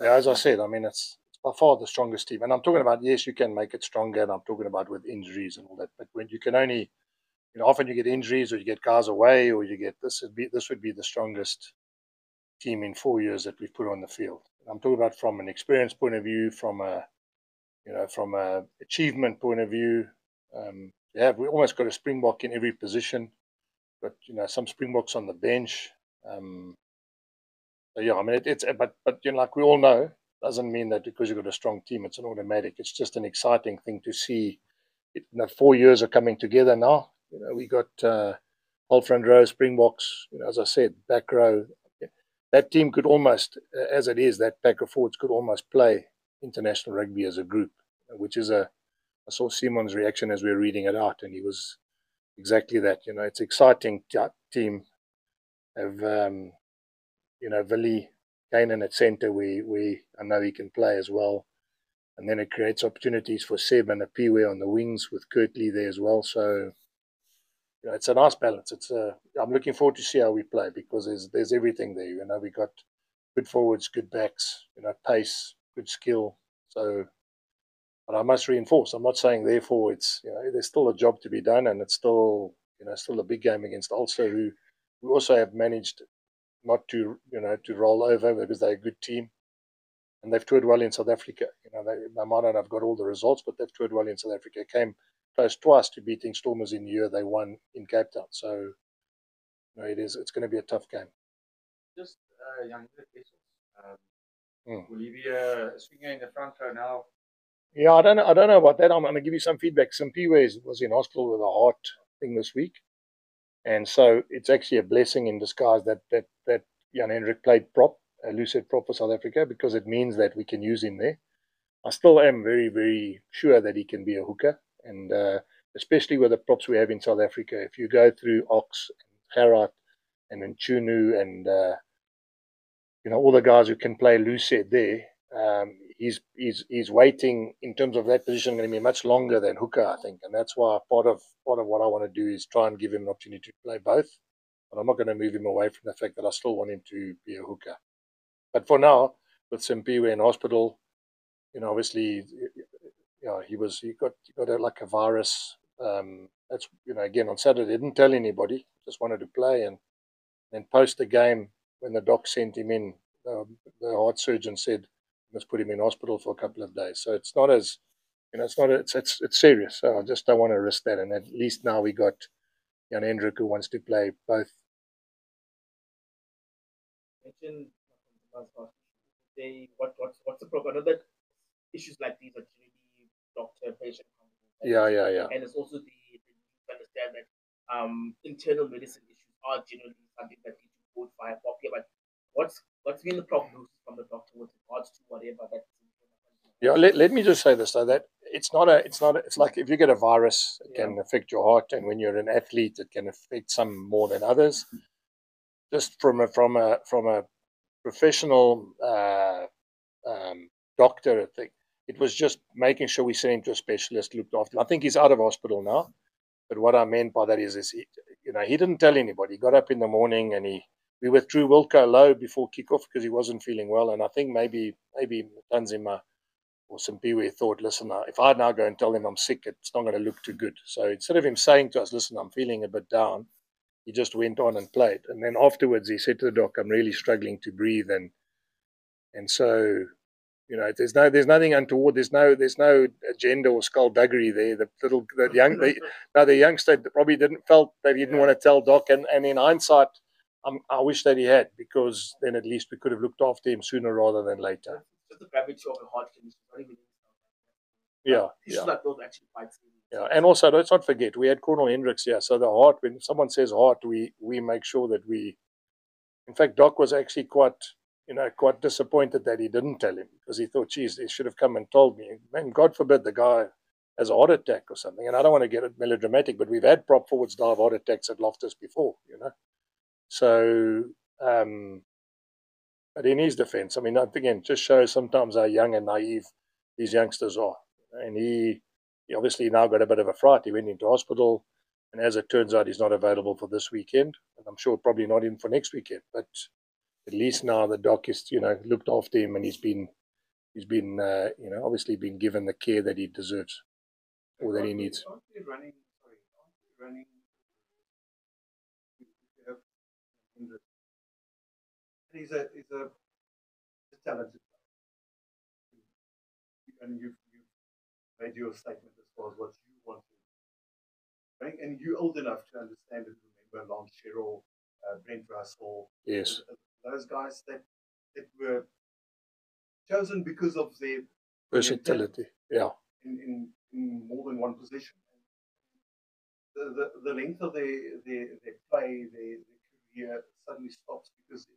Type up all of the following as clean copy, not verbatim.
Yeah, as I said, I mean, it's by far the strongest team. And I'm talking about, yes, you can make it stronger, and I'm talking about with injuries and all that. But when you can only, often you get injuries or you get guys away or you get this would be the strongest team in 4 years that we've put on the field. I'm talking about from an experience point of view, from a, from a achievement point of view. Yeah, we almost got a Springbok in every position. But some Springboks on the bench. So yeah, I mean it's but like we all know, doesn't mean that because you've got a strong team, it's an automatic. It's just an exciting thing to see. 4 years are coming together now. We got whole front row Springboks. As I said, back row. That team could almost, as it is, that pack of forwards could almost play international rugby as a group, which is I saw Simon's reaction as we were reading it out, and he was exactly that. It's exciting team. Have Willie Kanan at centre, we I know he can play as well, and then it creates opportunities for Seb and Apiwe on the wings with Kirtley there as well. So it's a nice balance. I'm looking forward to see how we play because there's everything there. We got good forwards, good backs, pace, good skill. So, but I must reinforce. I'm not saying therefore it's there's still a job to be done, and it's still still a big game against Ulster, who we also have managed not to to roll over because they're a good team, and they've toured well in South Africa. They might not have got all the results, but they've toured well in South Africa. Came close twice to beating Stormers in the year they won in Cape Town. So it's going to be a tough game. Just young will you be a swinger in the front row now? Yeah, I don't know about that. I'm going to give you some feedback. Simpiwe was in hospital with a heart thing this week. And so it's actually a blessing in disguise that Jan Hendrik played prop, a lucid prop for South Africa, because it means that we can use him there. I still am very, very sure that he can be a hooker, and especially with the props we have in South Africa. If you go through Ox and Gerard and Nchunu and all the guys who can play lucid there, he's waiting in terms of that position going to be much longer than hooker, I think, and that's why part of what I want to do is try and give him an opportunity to play both. But I'm not going to move him away from the fact that I still want him to be a hooker. But for now, with Simpiwe in hospital, obviously, he got like a virus. That's again on Saturday, didn't tell anybody, just wanted to play, and then post the game when the doc sent him in, the heart surgeon said must put him in hospital for a couple of days. So it's not as it's serious. So I just don't want to risk that. And at least now we got Jan Hendrik who wants to play both. What's the problem? I know that issues like these are generally doctor patient. Yeah. And it's also the understand that internal medicine issues are generally something that need to go by popular. But what's been the prognosis from the doctor with regards to whatever that? Yeah, let me just say this though, that it's like if you get a virus, it can affect your heart, and when you're an athlete, it can affect some more than others. Just from a professional doctor, I think it was just making sure we sent him to a specialist, looked after him. I think he's out of hospital now, but what I meant by that is he didn't tell anybody. He got up in the morning and we withdrew Wilco low before kickoff because he wasn't feeling well, and I think maybe Tanzima or Simpiwe thought, listen, if I now go and tell him I'm sick, it's not going to look too good. So instead of him saying to us, listen, I'm feeling a bit down, he just went on and played. And then afterwards he said to the doc, I'm really struggling to breathe. And so, there's nothing untoward. There's no agenda or skullduggery there. The youngster probably felt that he didn't want to tell doc. And in hindsight, I wish that he had, because then at least we could have looked after him sooner rather than later. Just the gravity of a heart condition. Yeah, and also let's not forget we had Cornel Hendricks here. So the heart, when someone says heart, we make sure that we. In fact, Doc was actually quite disappointed that he didn't tell him, because he thought, geez, they should have come and told me. And God forbid the guy has a heart attack or something. And I don't want to get it melodramatic, but we've had prop forwards die of heart attacks at Loftus before, So, but in his defense, I mean, again, just shows sometimes how young and naive these youngsters are. And he obviously now got a bit of a fright. He went into hospital, and as it turns out, he's not available for this weekend. And I'm sure probably not in for next weekend. But, at least now the doc is, looked after him, and he's been obviously been given the care that he deserves or that he needs. Aren't they running? He's a talented guy, and you've made your statement as far as what you want to do. Right? And you're old enough to understand and remember Lance Sherrill, Brent Russell. Yes. Those guys that were chosen because of their versatility. Yeah. In more than one position. The length of their play, their career suddenly stops because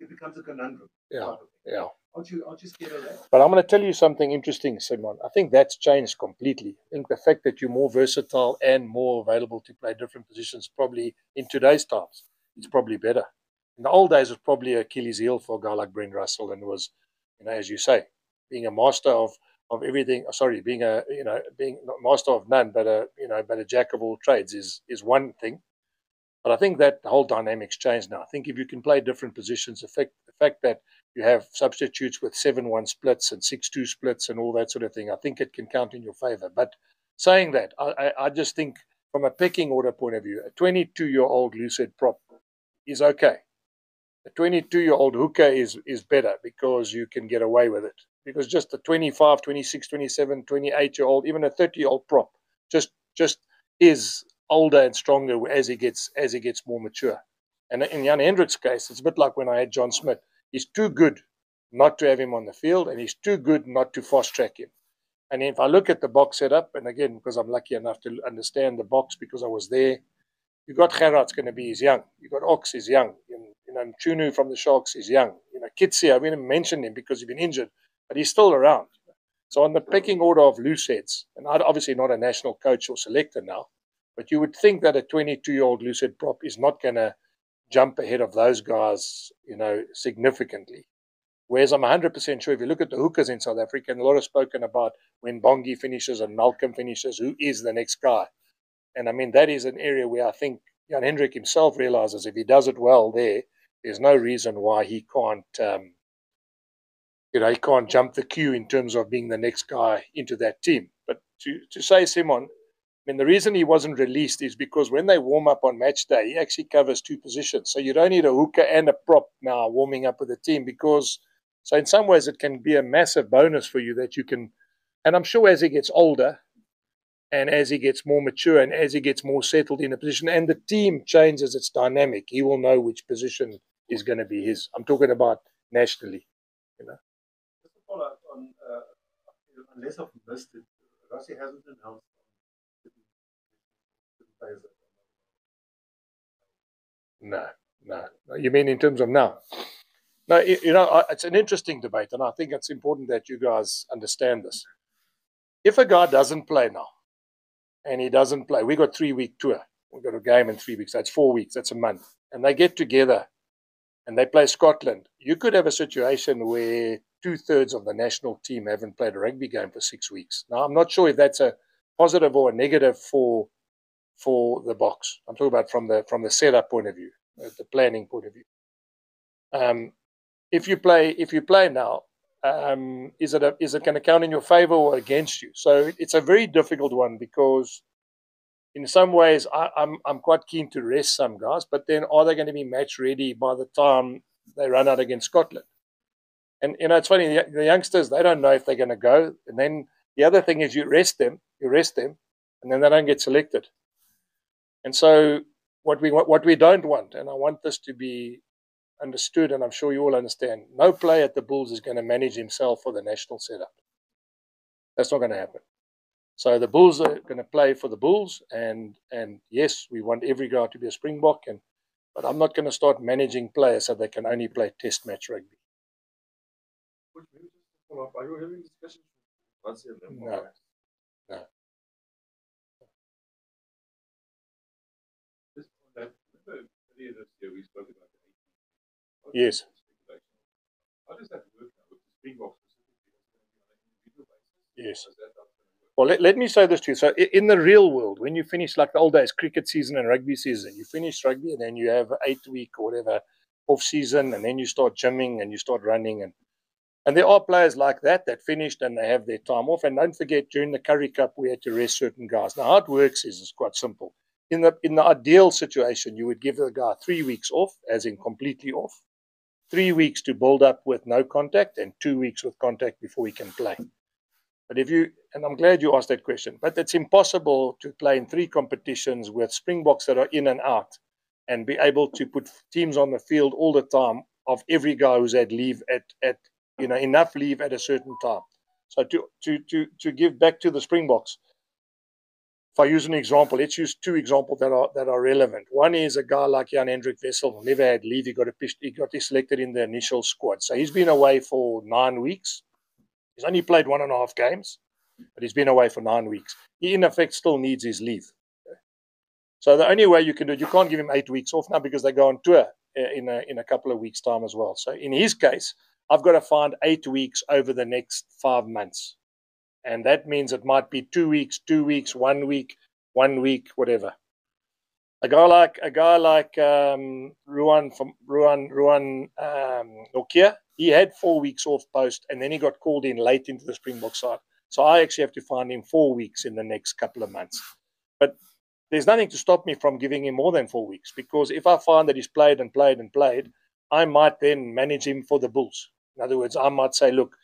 it becomes a conundrum. Yeah. Yeah. Aren't you scared of that? But I'm going to tell you something interesting, Simon. I think that's changed completely. I think the fact that you're more versatile and more available to play different positions, probably in today's times, it's probably better. In the old days, it was probably Achilles' heel for a guy like Brent Russell, and was, as you say, being a master of everything. Sorry, being a master of none, but a jack of all trades is one thing. But I think that the whole dynamic's changed now. I think if you can play different positions, the fact that you have substitutes with 7-1 splits and 6-2 splits and all that sort of thing, I think it can count in your favor. But saying that, I just think from a pecking order point of view, a 22-year-old lucid prop is okay. A 22-year-old hooker is better because you can get away with it. Because just a 25, 26, 27, 28-year-old, even a 30-year-old prop just is older and stronger as he gets more mature. And in Jan Hendrik's case, it's a bit like when I had John Smith. He's too good not to have him on the field, and he's too good not to fast track him. And if I look at the box setup, and again, because I'm lucky enough to understand the box because I was there, you got Gerard's going to be, he's young. You got Ox, is young. Mchunu from the Sharks is young. Kitsi, I didn't mention him because he's been injured, but he's still around. So on the pecking order of loose heads, and I'm obviously not a national coach or selector now, but you would think that a 22-year-old lucid prop is not going to jump ahead of those guys, significantly. Whereas I'm 100% sure if you look at the hookers in South Africa, and a lot of spoken about when Bongi finishes and Malcolm finishes, who is the next guy? And I mean, that is an area where I think Jan Hendrik himself realizes if he does it well there's no reason why he can't, he can't jump the queue in terms of being the next guy into that team. But to say Simon, I mean, the reason he wasn't released is because when they warm up on match day, he actually covers two positions. So you don't need a hooker and a prop now warming up with the team so in some ways it can be a massive bonus for you that you can, and I'm sure as he gets older and as he gets more mature and as he gets more settled in a position and the team changes its dynamic, he will know which position is going to be his. I'm talking about nationally, Just to follow up on, unless I've missed it, Rossi hasn't announced No. You mean in terms of now? No, it's an interesting debate, and I think it's important that you guys understand this. If a guy doesn't play now, and he doesn't play, we got 3-week tour. We got a game in 3 weeks. That's 4 weeks. That's a month. And they get together and they play Scotland. You could have a situation where 2/3 of the national team haven't played a rugby game for 6 weeks. Now, I'm not sure if that's a positive or a negative for the box. I'm talking about from the setup point of view, the planning point of view. If you play now, is it going to count in your favor or against you? So it's a very difficult one because in some ways I'm quite keen to rest some guys, but then are they going to be match ready by the time they run out against Scotland? And it's funny, the youngsters, they don't know if they're going to go. And then the other thing is you rest them, and then they don't get selected. And so what we don't want, and I want this to be understood, and I'm sure you all understand, no player at the Bulls is going to manage himself for the national setup. That's not going to happen. So the Bulls are going to play for the Bulls, and yes, we want every guy to be a Springbok, but I'm not going to start managing players so they can only play test match rugby. Are you having discussions with No. Just on that, remember earlier this year we spoke about the 18. Yes. How does that work now with the Springboks specifically? Is it going to be on an individual basis? Yes. Or is that not going to work? Well, let me say this to you. So in the real world, when you finish like the old days, cricket season and rugby season, you finish rugby and then you have an 8-week or whatever off-season, and then you start gymming and you start running. And there are players like that finished and they have their time off. And don't forget, during the Currie Cup, we had to rest certain guys. Now, how it works is quite simple. In the ideal situation, you would give the guy 3 weeks off, as in completely off, 3 weeks to build up with no contact, and 2 weeks with contact before he can play. But and I'm glad you asked that question, but it's impossible to play in 3 competitions with Springboks that are in and out and be able to put teams on the field all the time of every guy who's had leave at enough leave at a certain time. So to give back to the Springboks, if I use an example, let's use 2 examples that are relevant. One is a guy like Jan-Hendrik Wessel, who never had leave. He got selected in the initial squad. So he's been away for 9 weeks. He's only played 1.5 games, but he's been away for 9 weeks. He, in effect, still needs his leave. So the only way you can do it, you can't give him 8 weeks off now because they go on tour in a couple of weeks' time as well. So in his case, I've got to find 8 weeks over the next 5 months. And that means it might be 2 weeks, 2 weeks, 1 week, 1 week, whatever. A guy like Ruan Nokia, he had 4 weeks off post, and then he got called in late into the Springbok side. So I actually have to find him 4 weeks in the next couple of months. But there's nothing to stop me from giving him more than 4 weeks, because if I find that he's played and played and played, I might then manage him for the Bulls. In other words, I might say, look,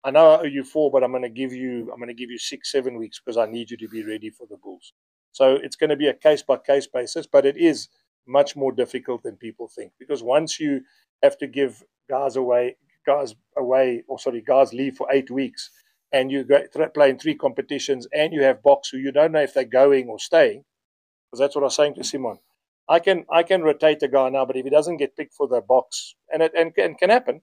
I know I owe you 4, but I'm going to give you 6, 7 weeks because I need you to be ready for the Bulls. So it's going to be a case-by-case basis, but it is much more difficult than people think, because once you have to give guys leave for 8 weeks, and you play in 3 competitions, and you have Boks who you don't know if they're going or staying, because that's what I was saying to Simon. I can rotate a guy now, but if he doesn't get picked for the Boks, and it can happen,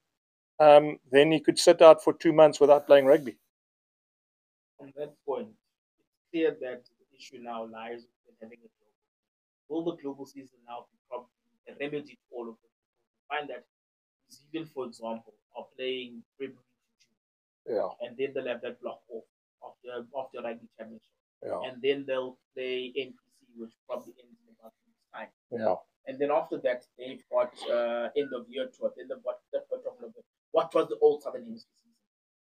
then he could sit out for 2 months without playing rugby. On that point, it's clear that the issue now lies with having a global. Will the global season now be probably a remedy to all of this? We find that New Zealand, for example, are playing February to June. Yeah. And then they'll have that block off of the rugby championship. Yeah. And then they'll play NPC, which probably ends in about 2 weeks' time. Yeah. And then after that, they've got end of year tour. Then they've got what was the old Southern Hemisphere season.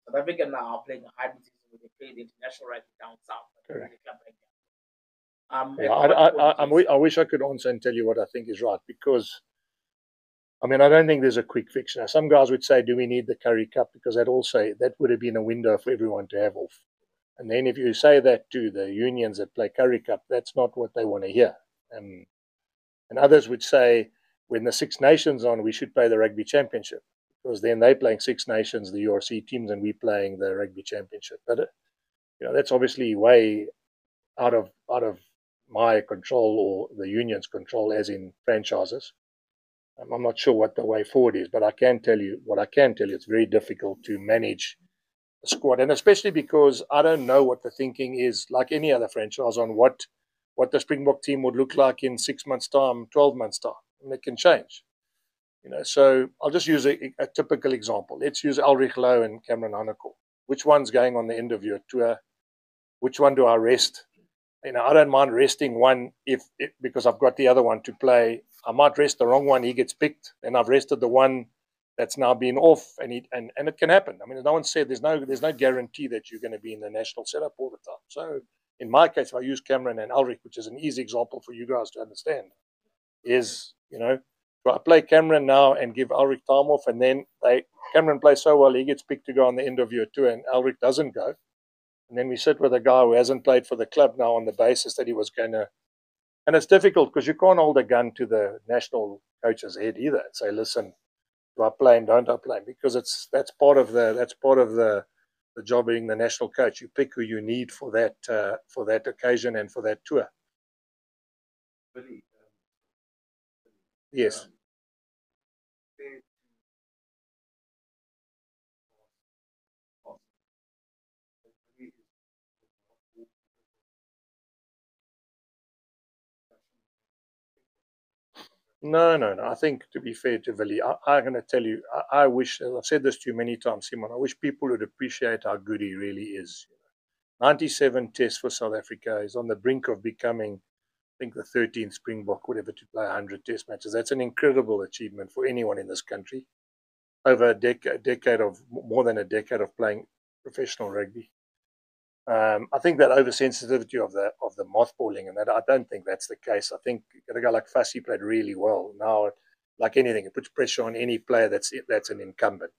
South Africa now are playing a hybrid season where they play the international rugby down south. I wish I could answer and tell you what I think is right, because I don't think there's a quick fix. Now, some guys would say, do we need the Currie Cup? Because that would have been a window for everyone to have off. And then if you say that to the unions that play Currie Cup, that's not what they want to hear. And others would say, when the Six Nations on, we should play the Rugby Championship, because then they're playing Six Nations, the URC teams, and we're playing the Rugby Championship. But that's obviously way out of my control or the union's control, as in franchises. I'm not sure what the way forward is, but I can tell you, it's very difficult to manage a squad, and especially because I don't know what the thinking is, like any other franchise, on what the Springbok team would look like in 6 months' time, 12 months' time. And it can change. So I'll just use a typical example. Let's use Ulrich Lowe and Cameron Hanekor. Which one's going on the end of your tour? Which one do I rest? I don't mind resting one because I've got the other one to play. I might rest the wrong one, he gets picked, and I've rested the one that's now been off, and it can happen. No one said there's no guarantee that you're going to be in the national setup all the time. So in my case, if I use Cameron and Ulrich, which is an easy example for you guys to understand, is do I play Cameron now and give Ulrich time off, and then Cameron plays so well he gets picked to go on the end of year tour, and Ulrich doesn't go, and then we sit with a guy who hasn't played for the club now on the basis that he was going to. And it's difficult because you can't hold a gun to the national coach's head either and say, listen, do I play and don't I play? Because that's part of the job of being the national coach. You pick who you need for that occasion and for that tour. Billy, Yes. No. I think, to be fair to Willie, I'm going to tell you, I wish, I've said this to you many times, Simon, I wish people would appreciate how good he really is. 97 tests for South Africa. He's on the brink of becoming think the 13th Springbok, whatever, to play 100 Test matches. That's an incredible achievement for anyone in this country over a decade of more than a decade of playing professional rugby. I think that oversensitivity of the mothballing and that, I don't think that's the case. I think a guy like Fassi played really well. Now, like anything, it puts pressure on any player that's an incumbent.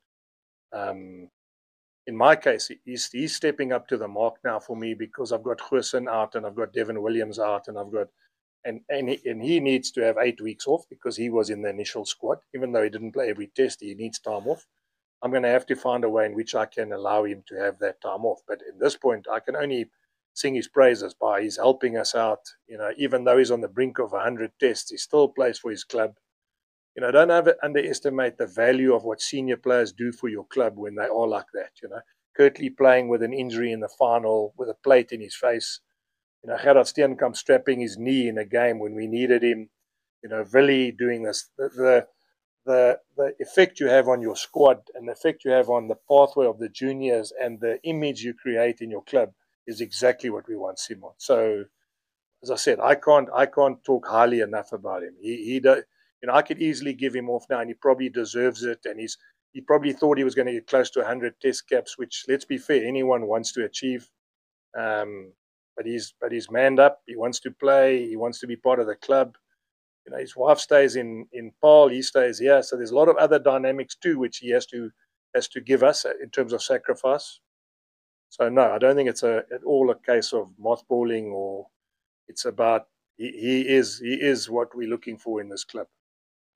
In my case, he's stepping up to the mark now for me because I've got Goosen out and I've got Devin Williams out and I've got and he needs to have 8 weeks off because he was in the initial squad. Even though he didn't play every test, he needs time off. I'm going to have to find a way in which I can allow him to have that time off. But at this point, I can only sing his praises by he's helping us out. You know, even though he's on the brink of 100 tests, he still plays for his club. You know, don't underestimate the value of what senior players do for your club when they are like that. You know, Kirtley playing with an injury in the final with a plate in his face. You know, Gerard Steenkamp strapping his knee in a game when we needed him. You know, Willie doing this. The effect you have on your squad and the effect you have on the pathway of the juniors and the image you create in your club is exactly what we want, Simon. So, as I said, I can't talk highly enough about him. He you know, I could easily give him off now, and he probably deserves it. And he probably thought he was going to get close to 100 Test caps, which, let's be fair, anyone wants to achieve. But he's manned up. He wants to play. He wants to be part of the club. You know, his wife stays in Paarl. He stays here. So there's a lot of other dynamics too, which he has to give us in terms of sacrifice. So no, I don't think it's at all a case of mothballing, or it's about he is what we're looking for in this club.